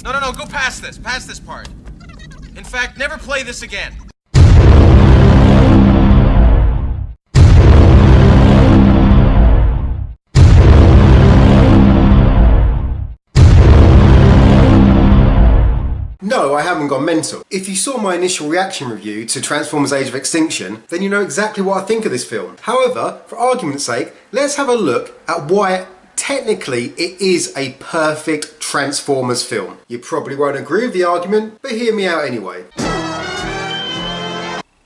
No, go past this part. In fact, never play this again. No, I haven't gone mental. If you saw my initial reaction review to Transformers Age of Extinction, then you know exactly what I think of this film. However, for argument's sake, let's have a look at why technically it is a perfect Transformers film. You probably won't agree with the argument, but hear me out anyway.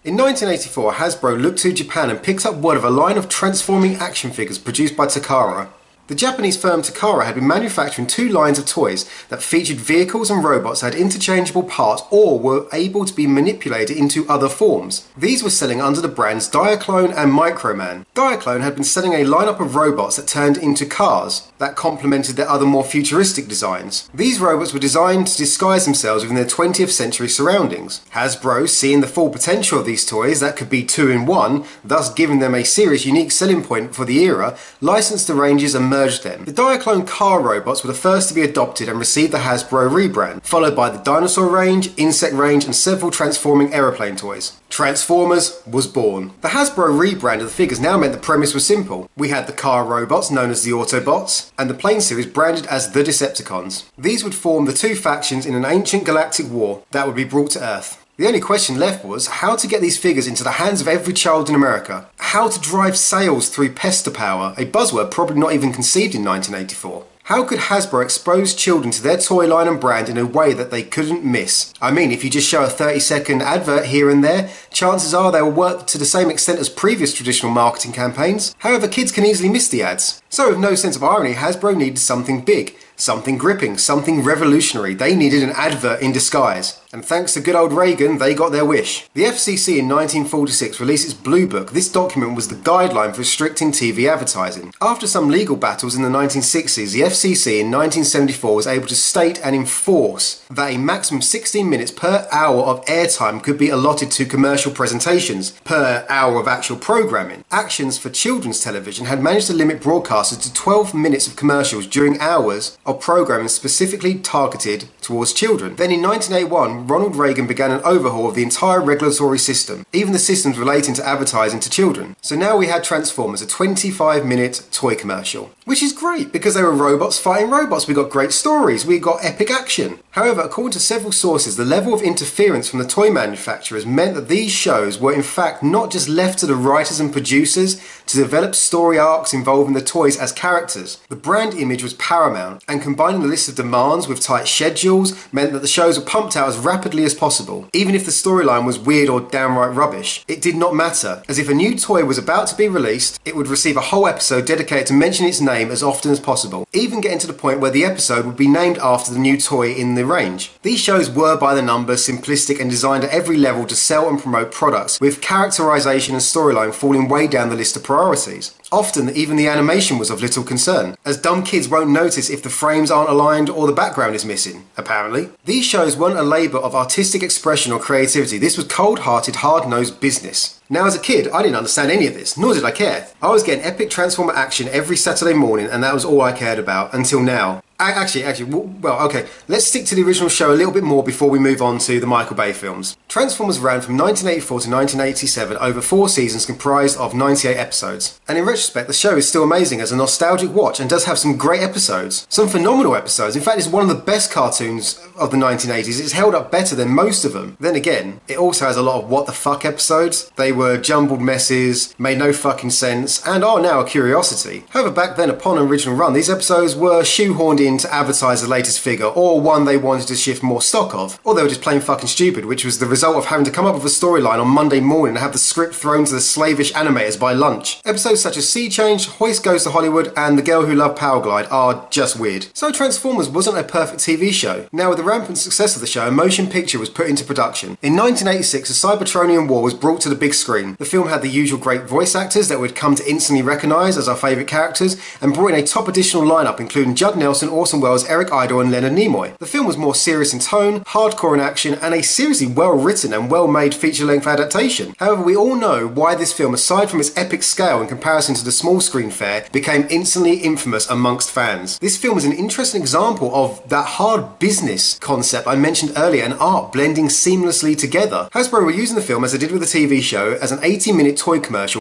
In 1984, Hasbro looked to Japan and picked up word of a line of transforming action figures produced by Takara. The Japanese firm Takara had been manufacturing two lines of toys that featured vehicles and robots that had interchangeable parts or were able to be manipulated into other forms. These were selling under the brands Diaclone and Microman. Diaclone had been selling a lineup of robots that turned into cars that complemented their other more futuristic designs. These robots were designed to disguise themselves within their 20th century surroundings. Hasbro, seeing the full potential of these toys that could be two in one, thus giving them a serious unique selling point for the era, licensed the ranges and merged them. The Diaclone car robots were the first to be adopted and received the Hasbro rebrand, followed by the dinosaur range, insect range and several transforming aeroplane toys. Transformers was born. The Hasbro rebrand of the figures now meant the premise was simple. We had the car robots known as the Autobots and the plane series branded as the Decepticons. These would form the two factions in an ancient galactic war that would be brought to Earth. The only question left was how to get these figures into the hands of every child in America. How to drive sales through pester power, a buzzword probably not even conceived in 1984. How could Hasbro expose children to their toy line and brand in a way that they couldn't miss? I mean, if you just show a 30-second advert here and there, chances are they will work to the same extent as previous traditional marketing campaigns. However, kids can easily miss the ads. So with no sense of irony, Hasbro needed something big. Something gripping, something revolutionary. They needed an advert in disguise. And thanks to good old Reagan, they got their wish. The FCC in 1946 released its Blue Book. This document was the guideline for restricting TV advertising. After some legal battles in the 1960s, the FCC in 1974 was able to state and enforce that a maximum 16 minutes per hour of airtime could be allotted to commercial presentations per hour of actual programming. Actions for children's television had managed to limit broadcasters to 12 minutes of commercials during hours of programming specifically targeted towards children. Then in 1981, Ronald Reagan began an overhaul of the entire regulatory system, even the systems relating to advertising to children. So now we had Transformers, a 25-minute toy commercial, which is great because they were robots fighting robots. We got great stories, we got epic action. However, according to several sources, the level of interference from the toy manufacturers meant that these shows were in fact not just left to the writers and producers to develop story arcs involving the toys as characters. The brand image was paramount, and combining the list of demands with tight schedules meant that the shows were pumped out as rapidly as possible. Even if the storyline was weird or downright rubbish, it did not matter, as if a new toy was about to be released, it would receive a whole episode dedicated to mentioning its name as often as possible, even getting to the point where the episode would be named after the new toy in the range. These shows were by the numbers, simplistic and designed at every level to sell and promote products, with characterization and storyline falling way down the list of priorities. Often, even the animation was of little concern, as dumb kids won't notice if the frames aren't aligned or the background is missing, apparently. These shows weren't a labour of artistic expression or creativity. This was cold-hearted, hard-nosed business. Now as a kid, I didn't understand any of this, nor did I care. I was getting epic Transformer action every Saturday morning and that was all I cared about, until now. Okay, let's stick to the original show a little bit more before we move on to the Michael Bay films. Transformers ran from 1984 to 1987 over 4 seasons comprised of 98 episodes. And in retrospect, the show is still amazing as a nostalgic watch and does have some great episodes. Some phenomenal episodes. In fact, it's one of the best cartoons of the 1980s. It's held up better than most of them. Then again, it also has a lot of what the fuck episodes. They were jumbled messes, made no fucking sense, and are now a curiosity. However, back then, upon original run, these episodes were shoehorned in to advertise the latest figure, or one they wanted to shift more stock of, or they were just plain fucking stupid, which was the result of having to come up with a storyline on Monday morning and have the script thrown to the slavish animators by lunch. Episodes such as Sea Change, Hoist Goes to Hollywood, and The Girl Who Loved Power Glide are just weird. So Transformers wasn't a perfect TV show. Now with the rampant success of the show, a motion picture was put into production. In 1986, the Cybertronian War was brought to the big screen. The film had the usual great voice actors that we'd come to instantly recognise as our favourite characters, and brought in a top additional lineup including Judd Nelson, Orson Welles, Eric Idle and Leonard Nimoy. The film was more serious in tone, hardcore in action, and a seriously well-written and well-made feature-length adaptation. However, we all know why this film, aside from its epic scale in comparison to the small screen fare, became instantly infamous amongst fans. This film is an interesting example of that hard business concept I mentioned earlier, and art blending seamlessly together. Hasbro were using the film, as they did with the TV show, as an 80-minute toy commercial,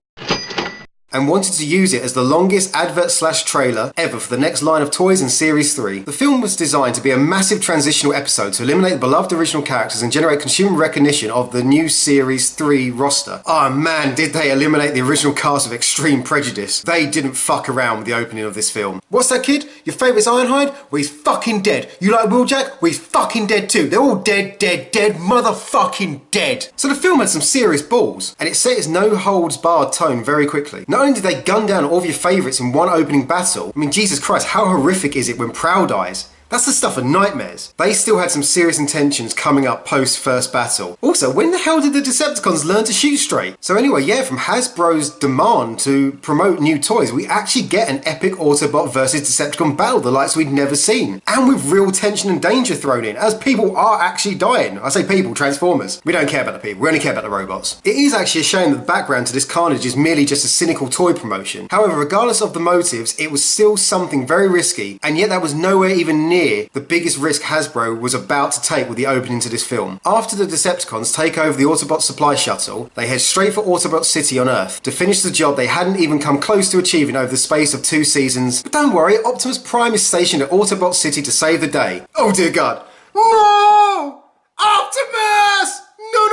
and wanted to use it as the longest advert/trailer ever for the next line of toys in Series 3. The film was designed to be a massive transitional episode to eliminate the beloved original characters and generate consumer recognition of the new Series 3 roster. Oh man, did they eliminate the original cast of extreme prejudice. They didn't fuck around with the opening of this film. What's that, kid? Your favourite's Ironhide? Well, he's fucking dead. You like Wheeljack? Well, he's fucking dead too. They're all dead, motherfucking dead. So the film had some serious balls, and it set its no-holds-barred tone very quickly. Not only did they gun down all of your favourites in one opening battle, I mean, Jesus Christ, how horrific is it when Prowl dies? That's the stuff of nightmares. They still had some serious intentions coming up post first battle. Also, when the hell did the Decepticons learn to shoot straight? So anyway, yeah, from Hasbro's demand to promote new toys, we actually get an epic Autobot versus Decepticon battle, the likes we'd never seen. And with real tension and danger thrown in, as people are actually dying. I say people, Transformers. We don't care about the people, we only care about the robots. It is actually a shame that the background to this carnage is merely just a cynical toy promotion. However, regardless of the motives, it was still something very risky, and yet that was nowhere even near the biggest risk Hasbro was about to take with the opening to this film. After the Decepticons take over the Autobot supply shuttle, they head straight for Autobot City on Earth to finish the job they hadn't even come close to achieving over the space of 2 seasons. But don't worry, Optimus Prime is stationed at Autobot City to save the day. Oh dear God. No! Optimus! No!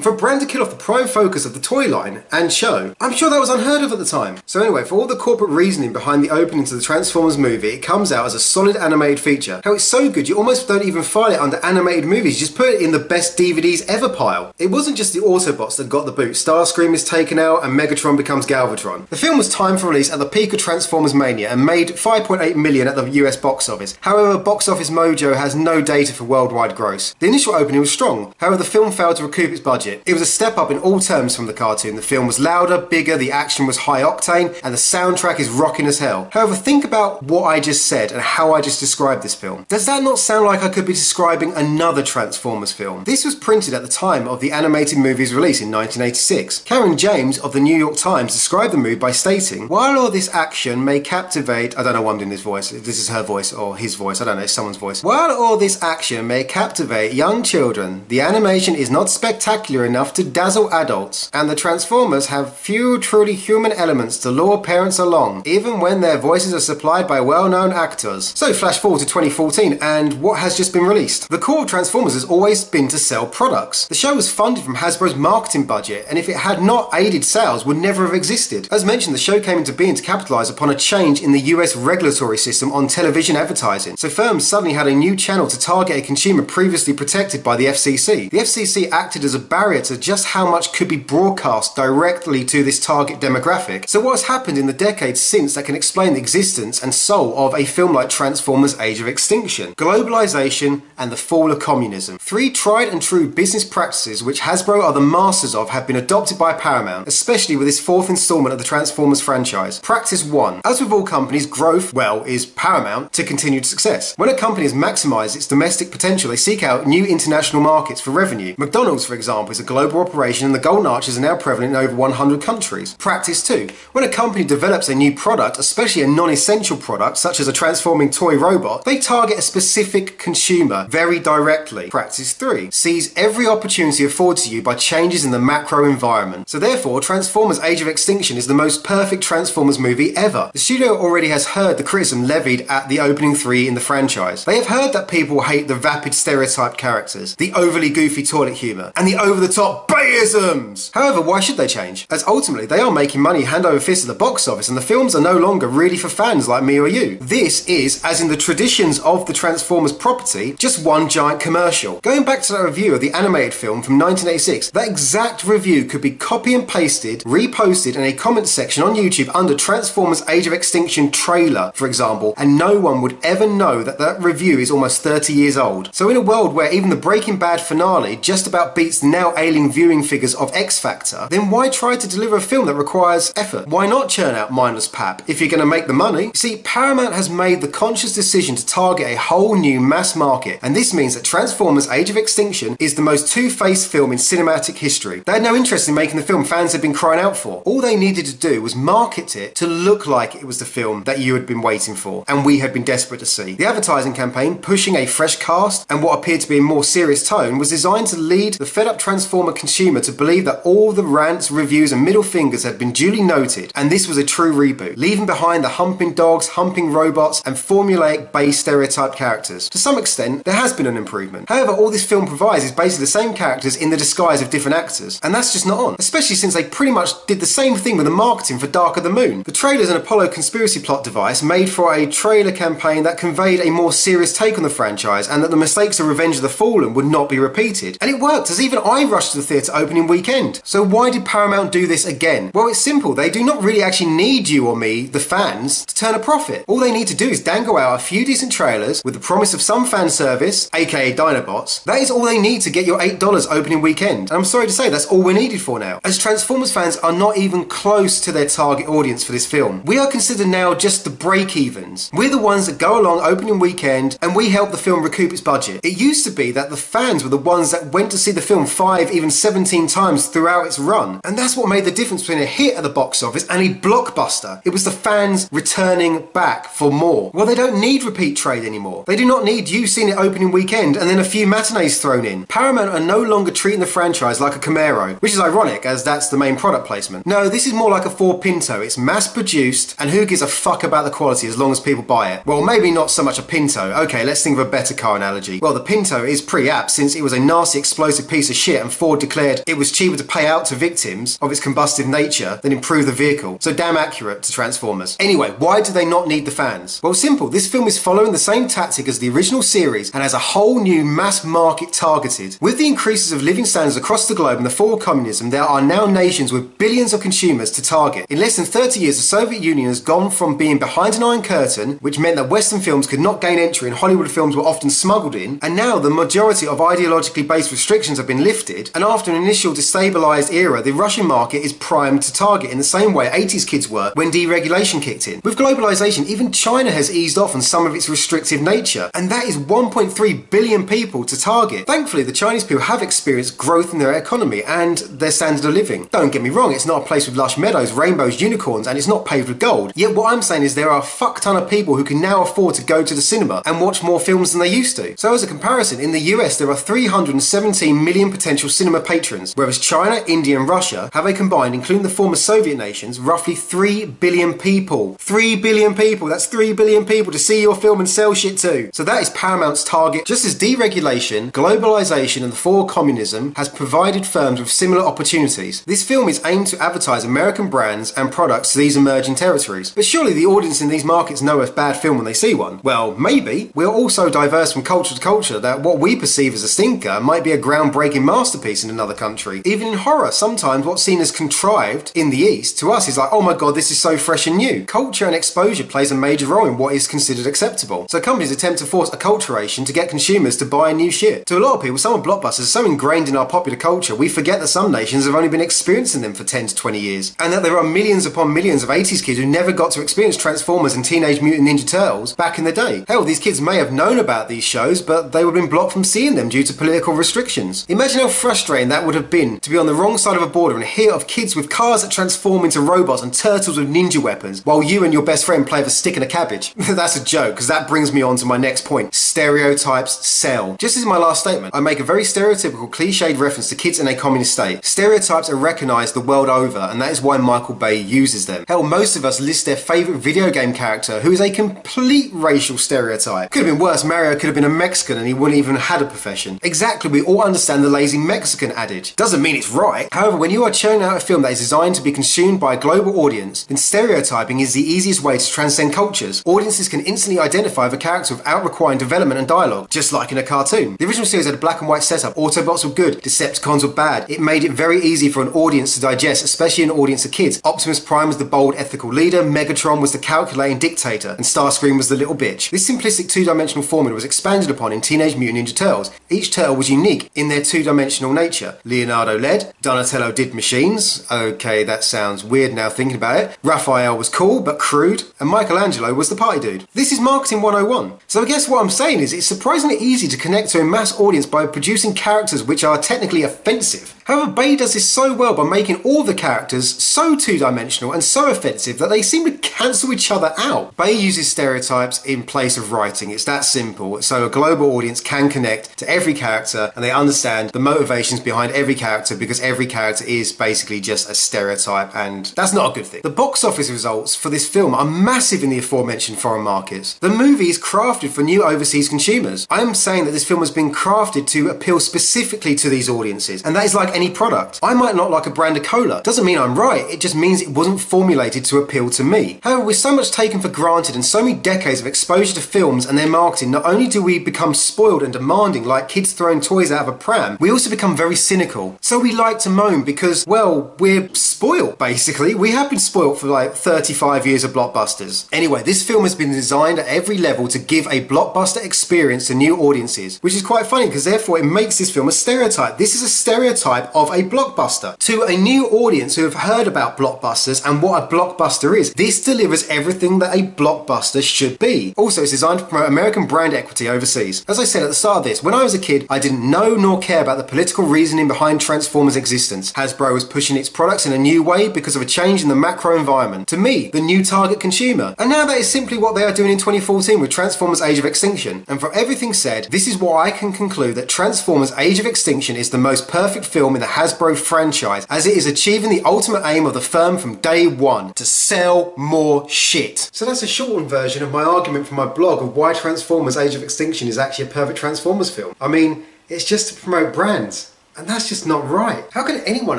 For Brand to kill off the prime focus of the toy line and show, I'm sure that was unheard of at the time. So anyway, for all the corporate reasoning behind the opening to the Transformers movie, it comes out as a solid animated feature. How it's so good you almost don't even file it under animated movies, you just put it in the best DVDs ever pile. It wasn't just the Autobots that got the boot. Starscream is taken out and Megatron becomes Galvatron. The film was timed for release at the peak of Transformers Mania and made $5.8 million at the US box office. However, Box Office Mojo has no data for worldwide gross. The initial opening was strong, however the film failed to recoup its budget. It was a step up in all terms from the cartoon. The film was louder, bigger, the action was high octane, and the soundtrack is rocking as hell. However, think about what I just said and how I just described this film. Does that not sound like I could be describing another Transformers film? This was printed at the time of the animated movie's release in 1986. Karen James of the New York Times described the movie by stating, "While all this action may captivate," I don't know why I'm doing this voice, this is her voice or his voice, I don't know, it's someone's voice. "While all this action may captivate young children, the animation is not spectacular enough to dazzle adults, and the Transformers have few truly human elements to lure parents along, even when their voices are supplied by well-known actors." So flash forward to 2014 and what has just been released? The core of Transformers has always been to sell products. The show was funded from Hasbro's marketing budget, and if it had not aided sales, would never have existed. As mentioned, the show came into being to capitalise upon a change in the US regulatory system on television advertising. So firms suddenly had a new channel to target a consumer previously protected by the FCC. The FCC acted as a barrier to just how much could be broadcast directly to this target demographic. So what has happened in the decades since that can explain the existence and soul of a film like Transformers Age of Extinction? Globalization and the fall of communism. 3 tried and true business practices which Hasbro are the masters of have been adopted by Paramount, especially with this 4th installment of the Transformers franchise. Practice 1. As with all companies, growth, well, is paramount to continued success. When a company has maximised its domestic potential, they seek out new international markets for revenue. McDonald's, for example, is a global operation and the Golden Arches are now prevalent in over 100 countries. Practice 2. When a company develops a new product, especially a non-essential product such as a transforming toy robot, they target a specific consumer very directly. Practice 3. Seize every opportunity afforded to you by changes in the macro environment. So therefore, Transformers Age of Extinction is the most perfect Transformers movie ever. The studio already has heard the criticism levied at the opening 3 in the franchise. They have heard that people hate the vapid stereotyped characters, the overly goofy toilet humour, and the over-the-top bayisms. However, why should they change? As ultimately they are making money hand over fist at the box office and the films are no longer really for fans like me or you. This is, as in the traditions of the Transformers property, just one giant commercial. Going back to that review of the animated film from 1986, that exact review could be copy and pasted, reposted in a comment section on YouTube under Transformers Age of Extinction trailer, for example, and no one would ever know that that review is almost 30 years old. So in a world where even the Breaking Bad finale just about beats the now now ailing viewing figures of X Factor, then why try to deliver a film that requires effort? Why not churn out mindless pap if you're going to make the money? You see, Paramount has made the conscious decision to target a whole new mass market, and this means that Transformers Age of Extinction is the most two-faced film in cinematic history. They had no interest in making the film fans had been crying out for. All they needed to do was market it to look like it was the film that you had been waiting for, and we had been desperate to see. The advertising campaign, pushing a fresh cast and what appeared to be a more serious tone, was designed to lead the fed-up Transformer consumer to believe that all the rants, reviews and middle fingers had been duly noted, and this was a true reboot, leaving behind the humping dogs, humping robots and formulaic base stereotyped characters. To some extent, there has been an improvement. However, all this film provides is basically the same characters in the disguise of different actors, and that's just not on, especially since they pretty much did the same thing with the marketing for Dark of the Moon. The trailer is an Apollo conspiracy plot device made for a trailer campaign that conveyed a more serious take on the franchise and that the mistakes of Revenge of the Fallen would not be repeated. And it worked, as even I rushed to the theatre opening weekend. So why did Paramount do this again? Well, it's simple. They do not really actually need you or me, the fans, to turn a profit. All they need to do is dangle out a few decent trailers with the promise of some fan service, aka Dinobots. That is all they need to get your $8 opening weekend. And I'm sorry to say that's all we're needed for now, as Transformers fans are not even close to their target audience for this film. We are considered now just the break-evens. We're the ones that go along opening weekend and we help the film recoup its budget. It used to be that the fans were the ones that went to see the film 5, even 17 times throughout its run. And that's what made the difference between a hit at the box office and a blockbuster. It was the fans returning back for more. Well, they don't need repeat trade anymore. They do not need you seeing it opening weekend and then a few matinees thrown in. Paramount are no longer treating the franchise like a Camaro, which is ironic as that's the main product placement. No, this is more like a Ford Pinto. It's mass produced and who gives a fuck about the quality as long as people buy it? Well, maybe not so much a Pinto. Okay, let's think of a better car analogy. Well, the Pinto is pretty apt since it was a nasty explosive piece of shit and Ford declared it was cheaper to pay out to victims of its combustive nature than improve the vehicle. So damn accurate to Transformers. Anyway, why do they not need the fans? Well, simple. This film is following the same tactic as the original series and has a whole new mass market targeted. With the increases of living standards across the globe and the fall of communism, there are now nations with billions of consumers to target. In less than 30 years, the Soviet Union has gone from being behind an iron curtain, which meant that Western films could not gain entry and Hollywood films were often smuggled in, and now the majority of ideologically based restrictions have been lifted, and after an initial destabilised era, the Russian market is primed to target in the same way 80s kids were when deregulation kicked in. With globalisation, even China has eased off on some of its restrictive nature, and that is 1.3 billion people to target. Thankfully, the Chinese people have experienced growth in their economy and their standard of living. Don't get me wrong, it's not a place with lush meadows, rainbows, unicorns, and it's not paved with gold. Yet what I'm saying is there are a fuck ton of people who can now afford to go to the cinema and watch more films than they used to. So as a comparison, in the US there are 317 million potential cinema patrons, whereas China, India and Russia have a combined, including the former Soviet nations, roughly 3 billion people. 3 billion people! That's 3 billion people to see your film and sell shit to. So that is Paramount's target. Just as deregulation, globalization and the fall of communism has provided firms with similar opportunities, this film is aimed to advertise American brands and products to these emerging territories. But surely the audience in these markets know a bad film when they see one. Well, maybe. We're all so diverse from culture to culture that what we perceive as a stinker might be a groundbreaking masterpiece in another country. Even in horror, sometimes what's seen as contrived in the East, to us is like, oh my god, this is so fresh and new. Culture and exposure plays a major role in what is considered acceptable. So companies attempt to force acculturation to get consumers to buy new shit. To a lot of people, some of blockbusters are so ingrained in our popular culture, we forget that some nations have only been experiencing them for 10 to 20 years, and that there are millions upon millions of 80s kids who never got to experience Transformers and Teenage Mutant Ninja Turtles back in the day. Hell, these kids may have known about these shows, but they would have been blocked from seeing them due to political restrictions. Imagine how frustrating that would have been to be on the wrong side of a border and hear of kids with cars that transform into robots and turtles with ninja weapons, while you and your best friend play with a stick and a cabbage. That's a joke, because that brings me on to my next point. Stereotypes sell. Just as my last statement, I make a very stereotypical, cliched reference to kids in a communist state. Stereotypes are recognised the world over, and that is why Michael Bay uses them. Hell, most of us list their favourite video game character who is a complete racial stereotype. Could have been worse, Mario could have been a Mexican and he wouldn't even have had a profession. Exactly, we all understand the lazy Mexican adage. Doesn't mean it's right. However, when you are churning out a film that is designed to be consumed by a global audience, then stereotyping is the easiest way to transcend cultures. Audiences can instantly identify with a character without requiring development and dialogue, just like in a cartoon. The original series had a black and white setup. Autobots were good, Decepticons were bad. It made it very easy for an audience to digest, especially an audience of kids. Optimus Prime was the bold, ethical leader, Megatron was the calculating dictator, and Starscream was the little bitch. This simplistic two-dimensional formula was expanded upon in Teenage Mutant Ninja Turtles. Each turtle was unique in their two-dimensional two-dimensional nature. Leonardo led, Donatello did machines. Okay, that sounds weird now thinking about it. Raphael was cool but crude, and Michelangelo was the party dude. This is marketing 101. So I guess what I'm saying is it's surprisingly easy to connect to a mass audience by producing characters which are technically offensive. However, Bay does this so well by making all the characters so two-dimensional and so offensive that they seem to cancel each other out. Bay uses stereotypes in place of writing. It's that simple. So a global audience can connect to every character and they understand the motivations behind every character because every character is basically just a stereotype, and that's not a good thing. The box office results for this film are massive in the aforementioned foreign markets. The movie is crafted for new overseas consumers. I am saying that this film has been crafted to appeal specifically to these audiences, and that is like any product. I might not like a brand of cola. Doesn't mean I'm right, it just means it wasn't formulated to appeal to me. However, with so much taken for granted and so many decades of exposure to films and their marketing, not only do we become spoiled and demanding like kids throwing toys out of a pram, we also become very cynical. So we like to moan because, well, we're spoiled basically. We have been spoiled for like 35 years of blockbusters. Anyway, this film has been designed at every level to give a blockbuster experience to new audiences, which is quite funny because therefore it makes this film a stereotype. This is a stereotype of a blockbuster. To a new audience who have heard about blockbusters and what a blockbuster is, this delivers everything that a blockbuster should be. Also, it's designed to promote American brand equity overseas. As I said at the start of this, when I was a kid, I didn't know nor care about the political reasoning behind Transformers' existence. Hasbro was pushing its products in a new way because of a change in the macro environment. To me, the new target consumer. And now that is simply what they are doing in 2014 with Transformers Age of Extinction. And from everything said, this is why I can conclude that Transformers Age of Extinction is the most perfect film in the Hasbro franchise, as it is achieving the ultimate aim of the firm from day one, to sell more shit. So that's a shortened version of my argument from my blog of why Transformers Age of Extinction is actually a perfect Transformers film. I mean, it's just to promote brands. And that's just not right. How can anyone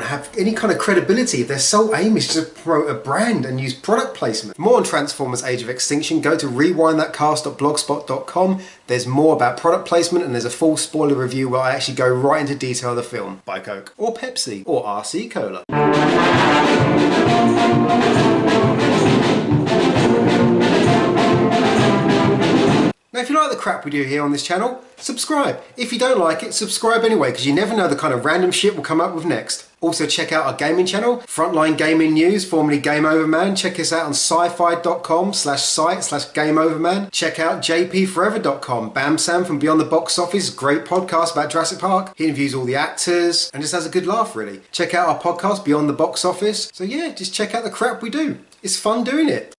have any kind of credibility if their sole aim is to promote a brand and use product placement? For more on Transformers Age of Extinction, go to rewindthatcast.blogspot.com. There's more about product placement and there's a full spoiler review where I actually go right into detail of the film. By Coke. Or Pepsi. Or RC Cola. Now, if you like the crap we do here on this channel, subscribe. If you don't like it, subscribe anyway, because you never know the kind of random shit we'll come up with next. Also, check out our gaming channel, Frontline Gaming News, formerly Game Over Man. Check us out on sci-fi.com/site/GameOverman. Check out jpforever.com. Bam Sam from Beyond the Box Office, great podcast about Jurassic Park. He interviews all the actors and just has a good laugh, really. Check out our podcast, Beyond the Box Office. So yeah, just check out the crap we do. It's fun doing it.